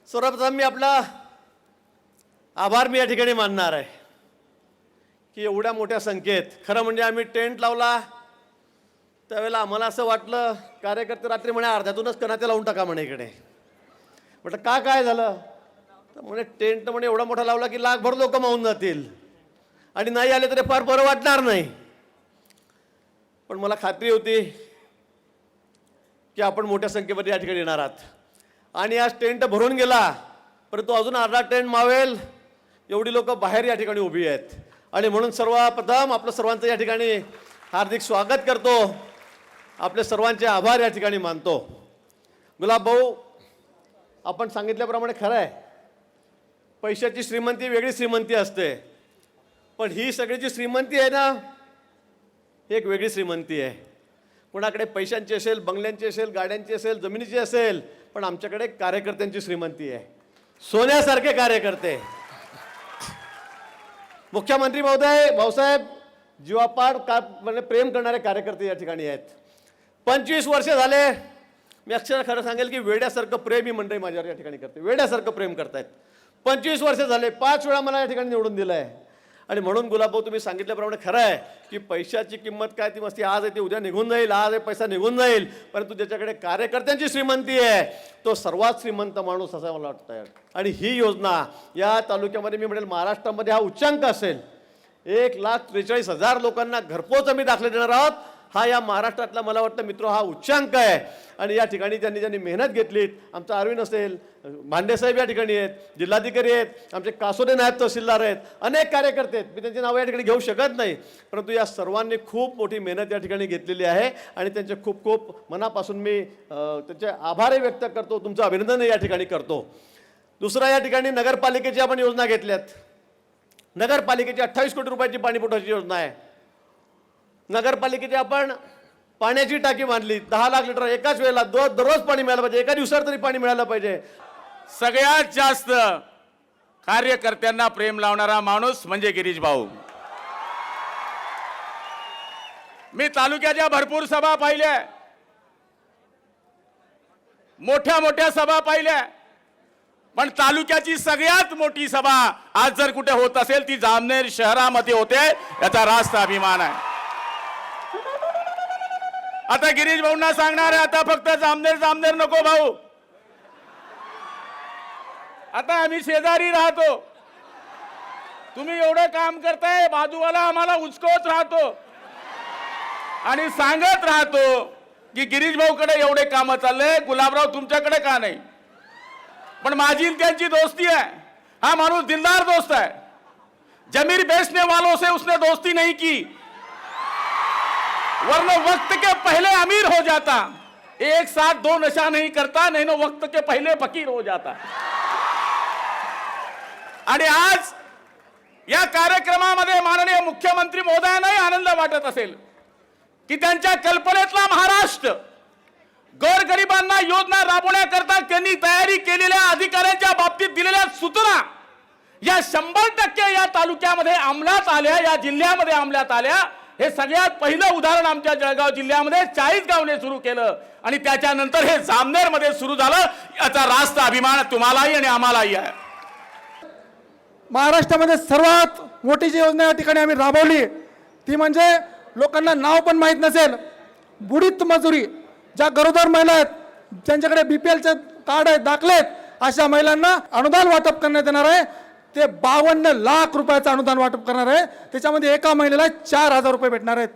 सर्वप्रथम मी आपला आभार या ठिकाणी मानणार आहे की एवढ्या मोठ्या संख्येत खरं म्हणजे आम्ही टेंट लावला त्यावेळेला आम्हाला असं वाटलं कार्यकर्ते रात्री म्हणे अर्ध्यातूनच कणाते लावून टाका म्हणे इकडे. म्हटलं का काय झालं तर म्हणे टेंट म्हणे एवढा मोठा लावला की लाखभर लोक मावून जातील आणि नाही आले तरी फार बरं वाटणार नाही. पण मला खात्री होती की आपण मोठ्या संख्येमध्ये या ठिकाणी येणार आहात आणि आज टेंट भरून गेला परंतु अजून अर्धा टेंट मावेल एवढी लोक बाहेर या ठिकाणी उभी आहेत आणि म्हणून सर्वप्रथम आपलं सर्वांचं या ठिकाणी हार्दिक स्वागत करतो. आपले सर्वांचे आभार या ठिकाणी मानतो. गुलाब भाऊ, आपण सांगितल्याप्रमाणे खरं आहे, पैशाची श्रीमंती वेगळी श्रीमंती असते, पण ही सगळी जी श्रीमंती आहे ना एक वेगळी श्रीमंती आहे. कोणाकडे पैशांची असेल, बंगल्यांची असेल, गाड्यांची असेल, जमिनीची असेल, पण आमच्याकडे कार्यकर्त्यांची श्रीमंती आहे. सोन्यासारखे कार्यकर्ते. मुख्यमंत्री महोदय भाऊसाहेब जीवापाड म्हणजे प्रेम करणारे कार्यकर्ते या ठिकाणी आहेत. 25 वर्षे झाले. मी अक्षर खरं सांगेल की वेड्यासारखं प्रेम ही मंडळी माझ्यावर या ठिकाणी करते. वेड्यासारखं प्रेम करतायत. 25 वर्ष झाले. 5 वेळा मला या ठिकाणी निवडून दिलं आहे आणि म्हणून गुलाबभाऊ तुम्ही सांगितल्याप्रमाणे खरं आहे की पैशाची किंमत काय ती मस्ती आज आहे ती उद्या निघून जाईल, आज आहे पैसा निघून जाईल, परंतु ज्याच्याकडे कार्यकर्त्यांची श्रीमंती आहे तो सर्वात श्रीमंत माणूस असं मला वाटतं आहे. आणि ही योजना या तालुक्यामध्ये मी म्हणेल महाराष्ट्रामध्ये हा उच्चांक असेल. 1,43,000 लोकांना घरपोच आम्ही दाखले देणार आहोत. हा या महाराष्ट्रातला मला वाटतं मित्र हा उच्चांक आहे. आणि या ठिकाणी ज्यांनी मेहनत घेतलीत, आमचा अरविंद असेल, भांडेसाहेब या ठिकाणी आहेत, जिल्हाधिकारी आहेत, आमचे कासोदे नायब तहसीलदार आहेत, अनेक कार्यकर्ते आहेत, मी त्यांची नावं या ठिकाणी घेऊ शकत नाही, परंतु या सर्वांनी खूप मोठी मेहनत या ठिकाणी घेतलेली आहे आणि त्यांचे खूप खूप मनापासून मी त्यांचे आभारही व्यक्त करतो, तुमचं अभिनंदन या ठिकाणी करतो. दुसरा या ठिकाणी नगरपालिकेची आपण योजना घेतल्यात. नगरपालिकेची 28 कोटी रुपयाची पाणीपुरवठ्याची योजना आहे. नगरपालिकेची आपण पाण्याची टाकी बांधली. 10 लाख लिटर एकाच वेळेला दररोज पाणी मिळालं पाहिजे, एका दिवसात तरी पाणी मिळालं पाहिजे. सगळ्यात जास्त कार्यकर्त्यांना प्रेम लावणारा माणूस म्हणजे गिरीश भाऊ. मी तालुक्याच्या भरपूर सभा पाहिल्या, मोठ्या मोठ्या सभा पाहिल्या, पण तालुक्याची सगळ्यात मोठी सभा आज जर कुठे होत असेल ती जामनेर शहरामध्ये होते, याचा रास्त अभिमान आहे. आता गिरीश भाऊंना सांगणार आहे, आता फक्त जामनेर नको भाऊ, आता आम्ही शेजारी राहतो, तुम्ही एवढं काम करताय, बाजूवाला आम्हाला उचकवत राहतो आणि सांगत राहतो की गिरीश भाऊकडे एवढे काम चालले, गुलाबराव तुमच्याकडे का नाही. पण माझी त्यांची दोस्ती आहे. हा माणूस दिलदार दोस्त है. जमीर बेचने वालों से उसने दोस्ती नहीं की, वरना वक्त के पहले अमीर हो जाता. एक साथ दो नशा नहीं करता, नहीं तो वक्त के पहले फकीर हो जाता. आणि आज या कार्यक्रमामध्ये माननीय मुख्यमंत्री महोदयांनाही आनंद वाटत असेल की त्यांच्या कल्पनेतला महाराष्ट्र गोरगरिबांना योजना राबवण्याकरता त्यांनी तयारी केलेल्या अधिकाऱ्यांच्या बाबतीत दिलेल्या सूचना या 100% या तालुक्यामध्ये अंमलात आल्या, या जिल्ह्यामध्ये अंमलात आल्या. हे सगळ्यात पहिलं उदाहरण आमच्या जळगाव जिल्ह्यामध्ये 40 गावने सुरू केलं आणि त्याच्यानंतर हे जामनेर मध्ये सुरू झालं. याचा रास्त अभिमान तुम्हालाही आणि आम्हालाही आहे. महाराष्ट्रामध्ये सर्वात मोठी जी योजना या ठिकाणी आम्ही राबवली ती म्हणजे लोकांना नाव पण माहीत नसेल, बुडीत मजुरी. ज्या गरोदर महिला आहेत, ज्यांच्याकडे BPLचे कार्ड आहेत, दाखले आहेत, अशा महिलांना अनुदान वाटप करण्यात येणार आहे. ते 52 लाख रुपयाचं अनुदान वाटप करणार आहे. त्याच्यामध्ये एका महिलेला 4,000 रुपये भेटणार आहेत.